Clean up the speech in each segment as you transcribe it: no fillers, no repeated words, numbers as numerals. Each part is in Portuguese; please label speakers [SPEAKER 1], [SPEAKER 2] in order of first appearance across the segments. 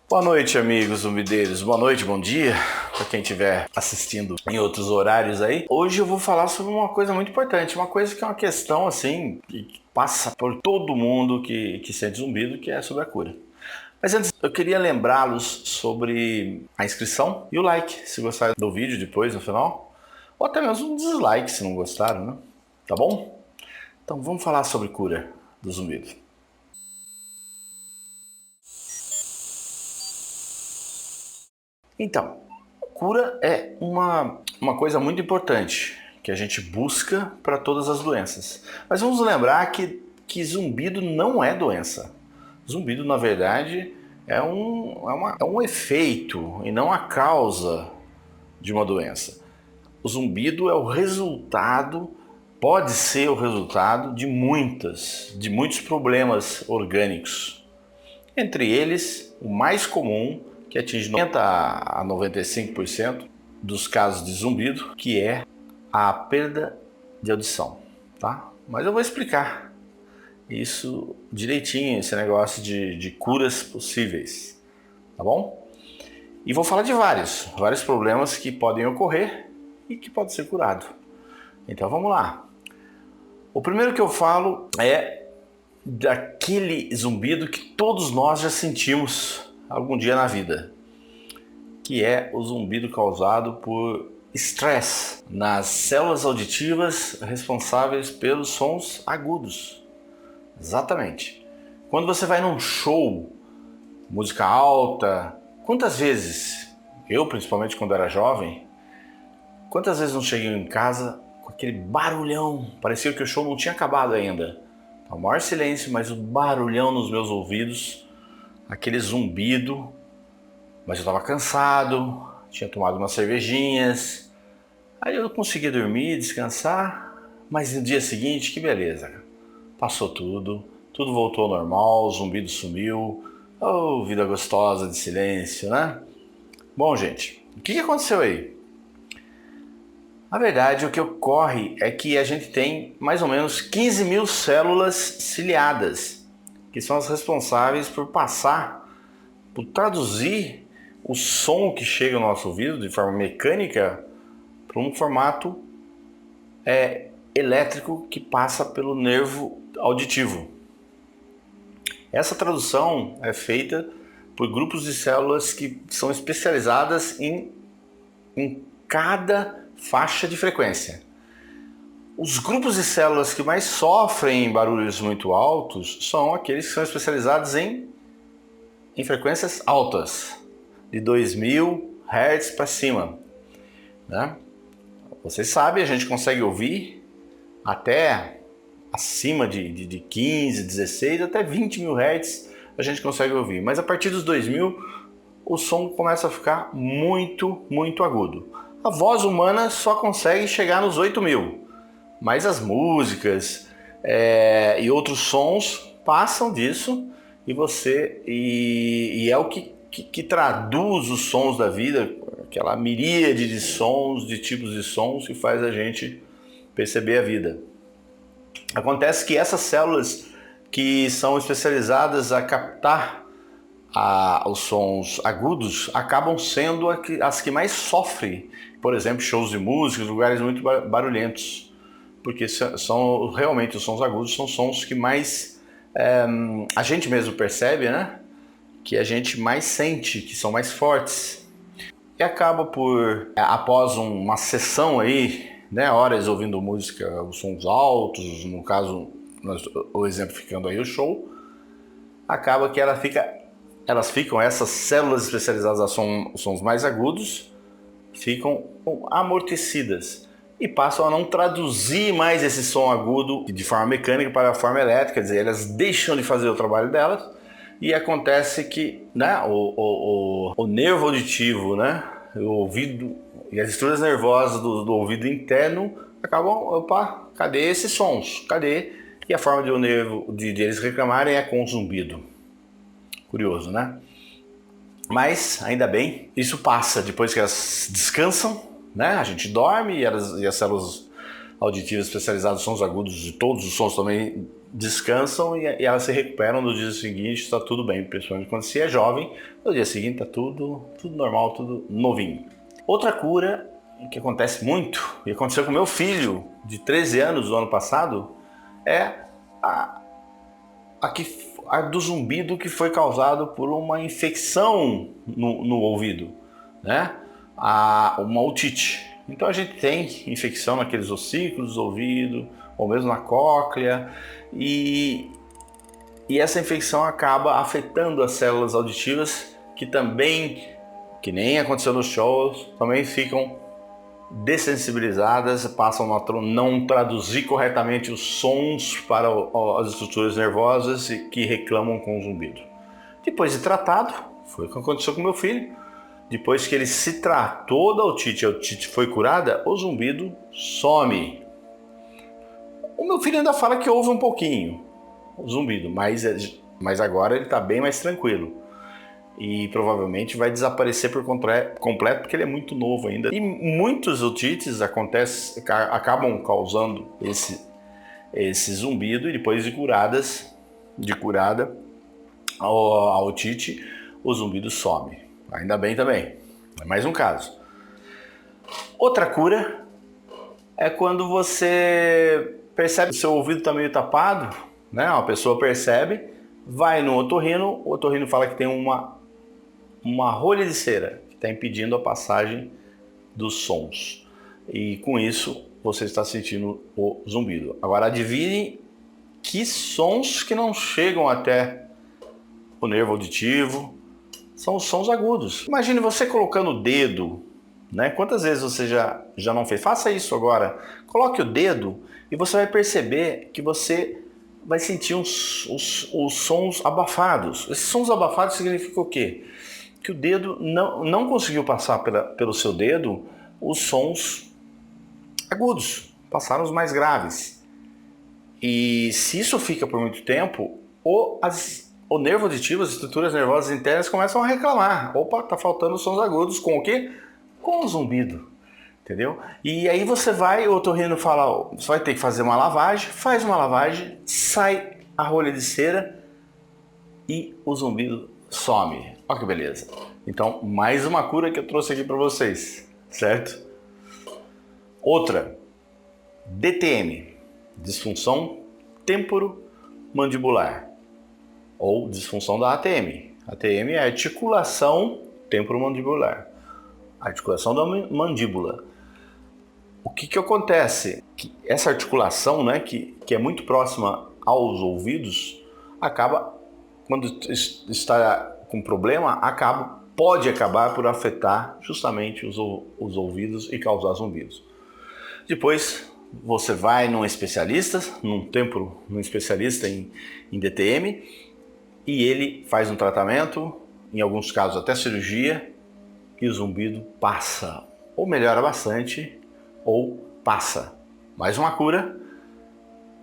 [SPEAKER 1] Boa noite, amigos zumbideiros. Boa noite, bom dia para quem estiver assistindo em outros horários aí. Hoje eu vou falar sobre uma coisa muito importante, uma coisa que é uma questão assim que passa por todo mundo que sente zumbido, que é sobre a cura. Mas antes, eu queria lembrá-los sobre a inscrição e o like, se gostaram do vídeo depois no final, ou até mesmo um dislike se não gostaram, né? Tá bom? Então vamos falar sobre cura do zumbido. Então, cura é uma coisa muito importante que a gente busca para todas as doenças. Mas vamos lembrar que zumbido não é doença. Zumbido, na verdade, é um efeito e não a causa de uma doença. O zumbido é o resultado, pode ser o resultado de muitos problemas orgânicos. Entre eles, o mais comum, que atinge 90 a 95% dos casos de zumbido, que é a perda de audição, tá? Mas eu vou explicar isso direitinho, esse negócio de curas possíveis, tá bom? E vou falar de vários problemas que podem ocorrer e que pode ser curado. Então vamos lá. O primeiro que eu falo é daquele zumbido que todos nós já sentimos algum dia na vida, que é o zumbido causado por estresse nas células auditivas responsáveis pelos sons agudos. Exatamente. Quando você vai num show, música alta, quantas vezes, eu principalmente quando era jovem, quantas vezes não cheguei em casa com aquele barulhão, parecia que o show não tinha acabado ainda. O maior silêncio, mas o barulhão nos meus ouvidos, aquele zumbido, mas eu estava cansado, tinha tomado umas cervejinhas, aí eu conseguia dormir, descansar, mas no dia seguinte, que beleza, passou tudo voltou ao normal, o zumbido sumiu, oh, vida gostosa de silêncio, né? Bom, gente, o que aconteceu aí? Na verdade, o que ocorre é que a gente tem mais ou menos 15 mil células ciliadas, que são as responsáveis por traduzir o som que chega ao nosso ouvido de forma mecânica para um formato elétrico que passa pelo nervo auditivo. Essa tradução é feita por grupos de células que são especializadas em cada faixa de frequência. Os grupos de células que mais sofrem barulhos muito altos são aqueles que são especializados em frequências altas, de 2000 Hz para cima, né? Vocês sabem, a gente consegue ouvir até acima de 15, 16, até 20 mil Hz a gente consegue ouvir, mas a partir dos 2000 o som começa a ficar muito agudo. A voz humana só consegue chegar nos 8.000, mas as músicas e outros sons passam disso e é o que traduz os sons da vida, aquela miríade de sons, de tipos de sons que faz a gente perceber a vida. Acontece que essas células que são especializadas a captar os sons agudos acabam sendo as que mais sofrem, por exemplo, shows de música, lugares muito barulhentos, porque são realmente os sons agudos são sons que mais a gente mesmo percebe, né? Que a gente mais sente, que são mais fortes. E acaba por, após uma sessão aí, né, horas ouvindo música, os sons altos, no caso, o exemplificando aí o show, acaba que essas células especializadas a sons mais agudos, ficam amortecidas e passam a não traduzir mais esse som agudo de forma mecânica para a forma elétrica, quer dizer, elas deixam de fazer o trabalho delas e acontece que, né, o nervo auditivo, né, o ouvido e as estruturas nervosas do ouvido interno acabam, opa, cadê esses sons? Cadê? E a forma de o nervo de eles reclamarem é com o zumbido. Curioso, né? Mas, ainda bem, isso passa depois que elas descansam, né? A gente dorme e as células auditivas especializadas em sons agudos, de todos os sons também descansam e elas se recuperam no dia seguinte, está tudo bem, principalmente quando se é jovem, no dia seguinte está tudo normal, tudo novinho. Outra cura que acontece muito, e aconteceu com meu filho de 13 anos no ano passado, é a do zumbido que foi causado por uma infecção no ouvido, né? Uma otite. Então a gente tem infecção naqueles ossículos do ouvido, ou mesmo na cóclea, e essa infecção acaba afetando as células auditivas, que também, que nem aconteceu nos shows, também ficam dessensibilizadas, passam a não traduzir corretamente os sons para as estruturas nervosas que reclamam com o zumbido. Depois de tratado, foi o que aconteceu com meu filho, depois que ele se tratou da otite, a otite foi curada, o zumbido some. O meu filho ainda fala que ouve um pouquinho o zumbido, mas agora ele está bem mais tranquilo. E provavelmente vai desaparecer por completo, porque ele é muito novo ainda. E muitos otites acabam causando esse zumbido, e depois de curada a otite, o zumbido some. Ainda bem também. É mais um caso. Outra cura é quando você percebe que o seu ouvido está meio tapado, né? Uma pessoa percebe, vai no otorrino, o otorrino fala que tem uma rolha de cera que está impedindo a passagem dos sons. E com isso você está sentindo o zumbido. Agora adivinhe que sons que não chegam até o nervo auditivo. São os sons agudos. Imagine você colocando o dedo, né? Quantas vezes você já não fez? Faça isso agora. Coloque o dedo e você vai perceber que você vai sentir os sons abafados. Esses sons abafados significam o quê? Que o dedo não conseguiu passar pelo seu dedo os sons agudos, passaram os mais graves. E se isso fica por muito tempo, o nervo auditivo, as estruturas nervosas internas começam a reclamar. Opa, tá faltando sons agudos com o quê? Com o zumbido, entendeu? E aí o otorrino fala, você vai ter que fazer uma lavagem, faz uma lavagem, sai a rolha de cera e o zumbido some. Olha que beleza. Então, mais uma cura que eu trouxe aqui para vocês, certo? Outra, DTM, disfunção temporomandibular, ou disfunção da ATM. ATM é articulação temporomandibular, articulação da mandíbula. O que acontece? Que essa articulação, né, que é muito próxima aos ouvidos, acaba, quando está com problema, pode acabar por afetar justamente os ouvidos e causar zumbidos. Depois você vai num especialista, num especialista em DTM, e ele faz um tratamento, em alguns casos até cirurgia, e o zumbido passa, ou melhora bastante, ou passa. Mais uma cura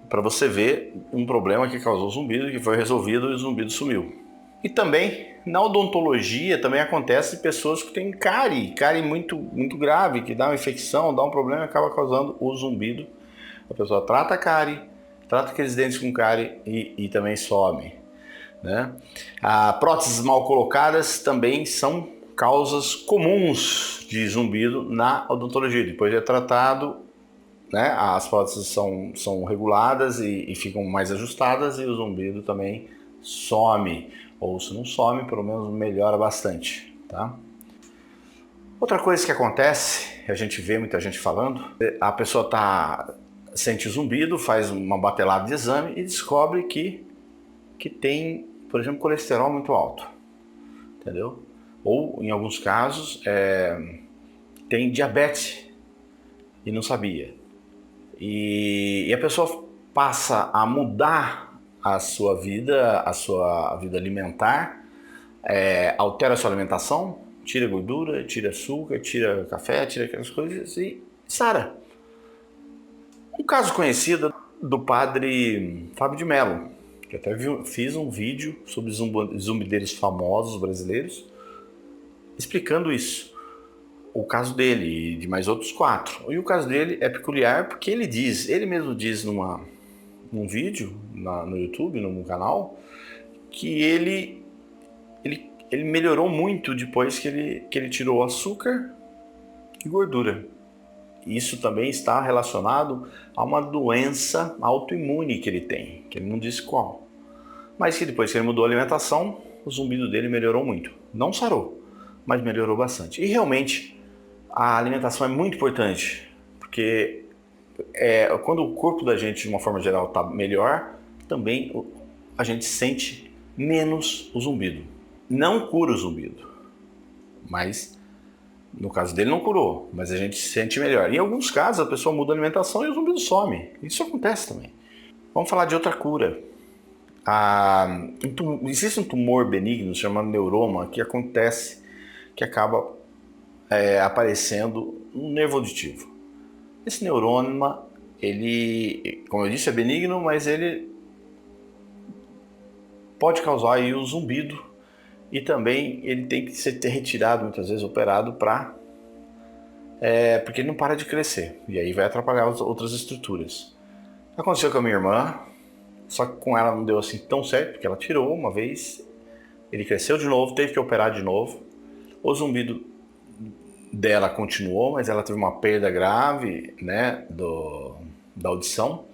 [SPEAKER 1] para você ver um problema que causou zumbido, que foi resolvido e o zumbido sumiu. E também, na odontologia, também acontece pessoas que têm cárie muito, muito grave, que dá uma infecção, dá um problema e acaba causando o zumbido. A pessoa trata a cárie, trata aqueles dentes com cárie e também some, né? Próteses mal colocadas também são causas comuns de zumbido na odontologia. Depois de tratado, né, as próteses são reguladas e ficam mais ajustadas, e o zumbido também some. Ou se não some, pelo menos melhora bastante, tá? Outra coisa que acontece, a gente vê muita gente falando, a pessoa sente zumbido, faz uma batelada de exame e descobre que tem, por exemplo, colesterol muito alto, entendeu? Ou, em alguns casos, tem diabetes e não sabia. E a pessoa passa a mudar a sua vida alimentar, altera a sua alimentação, tira gordura, tira açúcar, tira café, tira aquelas coisas e sara. Um caso conhecido do padre Fábio de Mello, que até fiz um vídeo sobre zumbideiros famosos brasileiros, explicando isso. O caso dele e de mais outros 4. E o caso dele é peculiar porque ele mesmo diz num vídeo no YouTube, no canal, que ele melhorou muito depois que ele tirou açúcar e gordura. Isso também está relacionado a uma doença autoimune que ele tem, que ele não disse qual. Mas que depois que ele mudou a alimentação, o zumbido dele melhorou muito. Não sarou, mas melhorou bastante. E realmente, a alimentação é muito importante, porque quando o corpo da gente, de uma forma geral, está melhor, também a gente sente menos o zumbido. Não cura o zumbido, mas no caso dele não curou, mas a gente sente melhor. Em alguns casos a pessoa muda a alimentação e o zumbido some. Isso acontece também. Vamos falar de outra cura. Existe um tumor benigno chamado neuroma que acontece, que acaba aparecendo no nervo auditivo. Esse neuroma, ele, como eu disse, é benigno, mas ele pode causar aí o zumbido e também ele tem que ser retirado, muitas vezes operado, porque ele não para de crescer e aí vai atrapalhar as outras estruturas. Aconteceu com a minha irmã, só que com ela não deu assim tão certo, porque ela tirou uma vez, ele cresceu de novo, teve que operar de novo. O zumbido dela continuou, mas ela teve uma perda grave, né, da audição.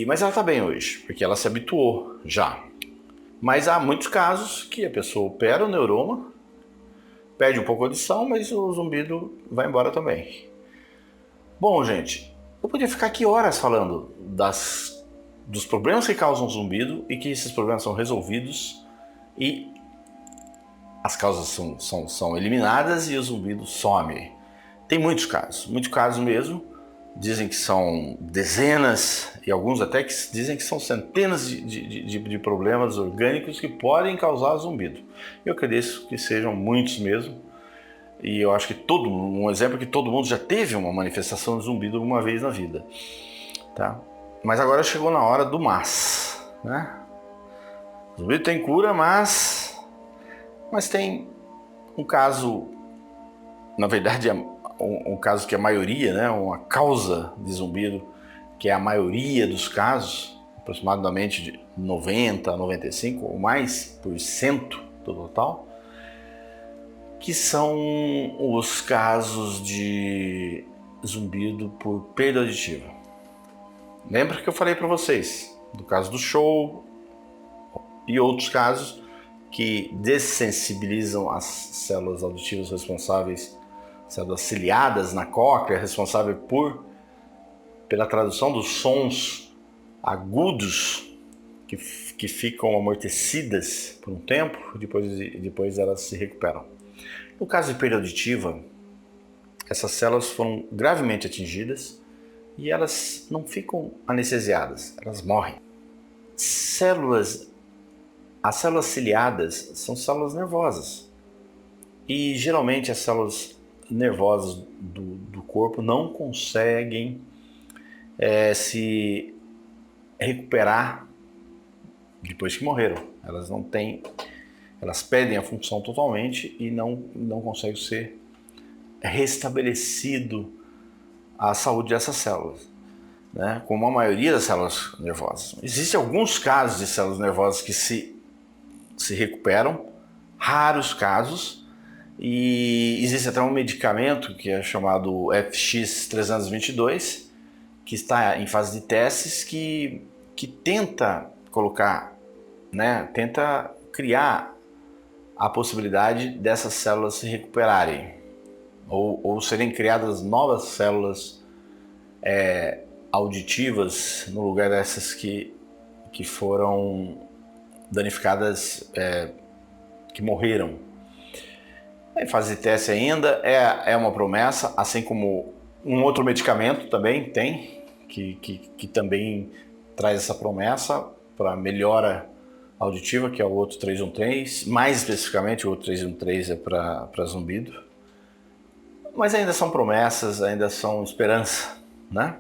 [SPEAKER 1] Mas ela está bem hoje, porque ela se habituou já. Mas há muitos casos que a pessoa opera o neuroma, perde um pouco a audição, mas o zumbido vai embora também. Bom, gente, eu podia ficar aqui horas falando dos problemas que causam zumbido e que esses problemas são resolvidos e as causas são eliminadas e o zumbido some. Tem muitos casos mesmo. Dizem que são dezenas e alguns até que dizem que são centenas de problemas orgânicos que podem causar zumbido. Eu acredito que sejam muitos mesmo. E eu acho que um exemplo é que todo mundo já teve uma manifestação de zumbido uma vez na vida, tá? Mas agora chegou na hora do mas, né? O zumbido tem cura, mas tem um caso, na verdade um caso que a maioria, né? Uma causa de zumbido, que é a maioria dos casos, aproximadamente de 90 a 95 ou mais por cento do total, que são os casos de zumbido por perda auditiva. Lembra que eu falei para vocês do caso do show e outros casos que dessensibilizam as células auditivas responsáveis, células ciliadas na cóclea, responsável pela tradução dos sons agudos que ficam amortecidas por um tempo, depois elas se recuperam. No caso de perda auditiva, essas células foram gravemente atingidas e elas não ficam anestesiadas, elas morrem. As células ciliadas são células nervosas e geralmente as células nervosas do corpo não conseguem se recuperar depois que morreram. Elas perdem a função totalmente e não consegue ser restabelecido a saúde dessas células, né? Como a maioria das células nervosas. Existem alguns casos de células nervosas que se recuperam, raros casos, e existe até um medicamento que é chamado FX322, que está em fase de testes, que tenta colocar, né, tenta criar a possibilidade dessas células se recuperarem ou serem criadas novas células auditivas no lugar dessas que foram danificadas, que morreram. Em fase de teste ainda, é uma promessa, assim como um outro medicamento também tem, que também traz essa promessa para melhora auditiva, que é o outro 313, mais especificamente o outro 313 é para zumbido. Mas ainda são promessas, ainda são esperança, né?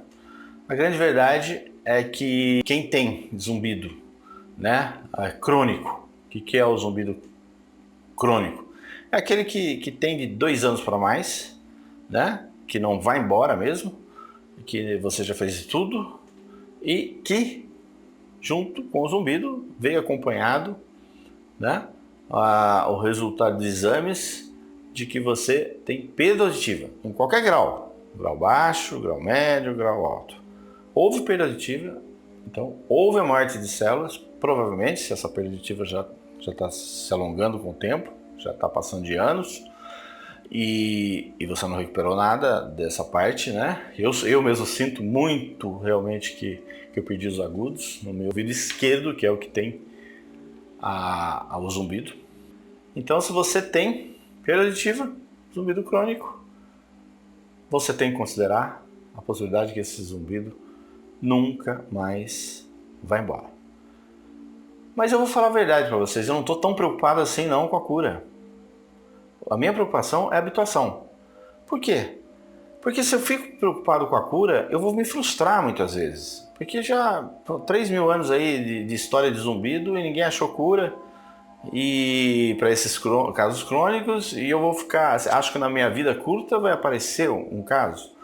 [SPEAKER 1] A grande verdade é que quem tem zumbido, né, crônico, o que é o zumbido crônico? É aquele que tem de 2 anos para mais, né, que não vai embora mesmo, que você já fez tudo e que, junto com o zumbido, veio acompanhado, né, o resultado de exames de que você tem perda auditiva, em qualquer grau, grau baixo, grau médio, grau alto. Houve perda auditiva, então houve a morte de células, provavelmente, se essa perda auditiva já está se alongando com o tempo, já está passando de anos, e você não recuperou nada dessa parte, né? Eu mesmo sinto muito realmente que eu perdi os agudos no meu ouvido esquerdo, que é o que tem o zumbido. Então, se você tem perda auditiva, zumbido crônico, você tem que considerar a possibilidade de que esse zumbido nunca mais vai embora. Mas eu vou falar a verdade para vocês, eu não estou tão preocupado assim não com a cura. A minha preocupação é a habituação. Por quê? Porque se eu fico preocupado com a cura, eu vou me frustrar muitas vezes. Porque já 3.000 anos aí de história de zumbido e ninguém achou cura e para esses casos crônicos, e eu vou ficar, acho que na minha vida curta vai aparecer um caso.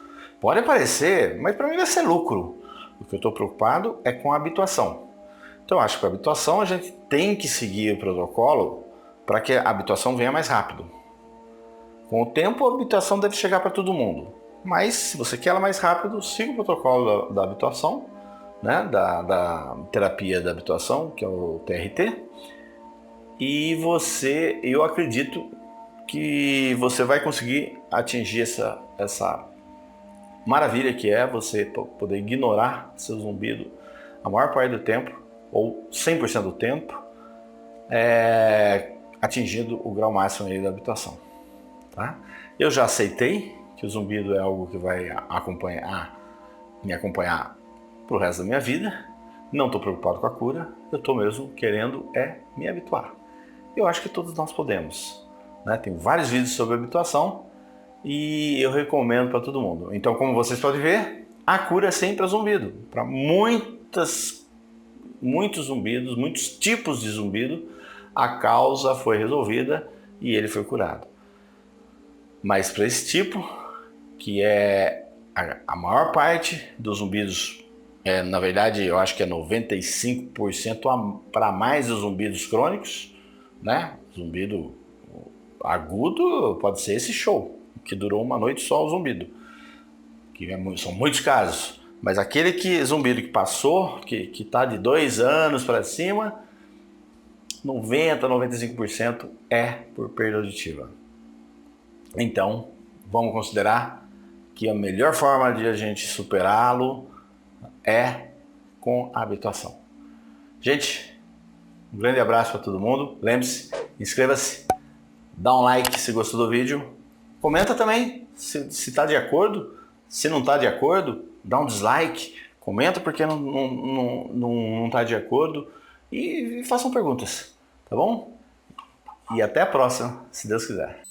[SPEAKER 1] Pode aparecer, mas para mim vai ser lucro. O que eu estou preocupado é com a habituação. Então eu acho que com a habituação a gente tem que seguir o protocolo para que a habituação venha mais rápido. Com o tempo a habituação deve chegar para todo mundo. Mas se você quer ela mais rápido, siga o protocolo da habituação, né? da terapia da habituação, que é o TRT. E eu acredito que você vai conseguir atingir essa maravilha que é você poder ignorar seu zumbido a maior parte do tempo, ou 100% do tempo, atingindo o grau máximo aí da habituação. Tá? Eu já aceitei que o zumbido é algo que vai me acompanhar pro resto da minha vida. Não estou preocupado com a cura, eu estou mesmo querendo me habituar. Eu acho que todos nós podemos, né? Tem vários vídeos sobre habituação e eu recomendo para todo mundo. Então, como vocês podem ver, a cura é sempre o zumbido. Para muitos zumbidos, muitos tipos de zumbido, a causa foi resolvida e ele foi curado. Mas para esse tipo, que é a maior parte dos zumbidos, na verdade eu acho que é 95% para mais dos zumbidos crônicos, né? Zumbido agudo pode ser esse show, que durou uma noite só o zumbido, que são muitos casos. Mas aquele zumbido que passou, que está de 2 anos para cima, 90-95% é por perda auditiva. Então, vamos considerar que a melhor forma de a gente superá-lo é com a habituação. Gente, um grande abraço para todo mundo. Lembre-se, inscreva-se, dá um like se gostou do vídeo. Comenta também se está de acordo. Se não está de acordo, dá um dislike. Comenta porque não está de acordo. E façam perguntas, tá bom? E até a próxima, se Deus quiser.